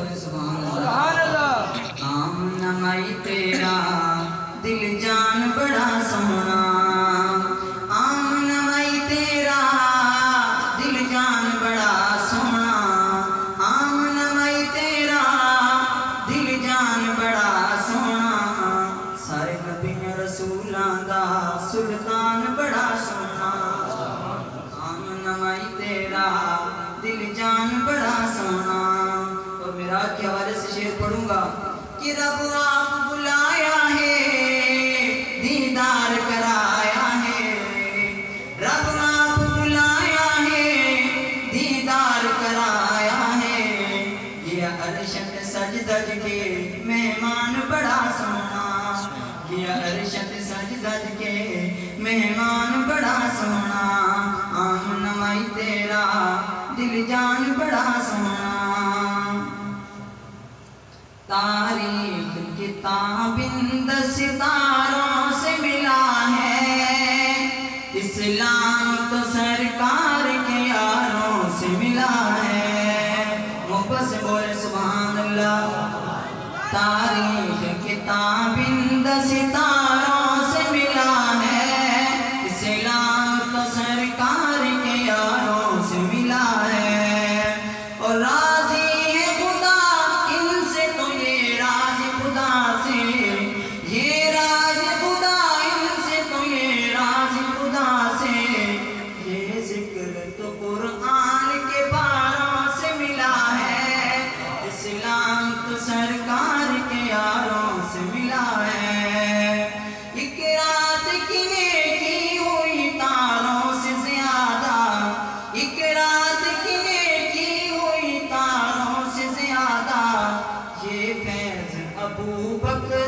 بولے سبحان اللہ۔ آمنہ مائی تیرا دل جان بڑا سونا، آمنہ مائی تیرا دل جان بڑا سونا، آمنہ مائی تیرا دل جان بڑا سونا، سارے نبیوں رسولاں دا سلطان بڑا سونا، آمنہ مائی تیرا دل جان بڑا سونا۔ اور معراج کے حوالے سے شعر پڑھوں گا کہ رب آپ بلایا ہے دیدار کرایا ہے، رب آپ بلایا ہے دیدار کرایا ہے، یہ عرشت سج دج کے مہمان بڑا سونا، یہ عرشت سج دج کے مہمان بڑا سونا، آمنہ مائی تیرا دل جان بڑا سونا۔ تاریخ کتاب ستاروں سے ملا ہے، اسلام تو سرکار کے یاروں سے ملا ہے، محبت سے بولے سبحان اللہ۔ تاریخ کتاب ستاروں سے ملا ہے، اسلام تو سرکار کے یاروں سے ملا ہے، اور راضی ہے خدا ان سے تو یہ راز خدا سے، یہ راز خدا ان سے تو یہ راز خدا سے، یہ ذکر تو قرآن کے پاروں سے ملا ہے، اسلام تو سرکار کے یاروں سے ملا ہے، ایک رات کی نیکی ہوئی تاروں سے زیادہ، ایک رات کی نیکی ہوئی تاروں سے زیادہ، یہ فیض ابو بکر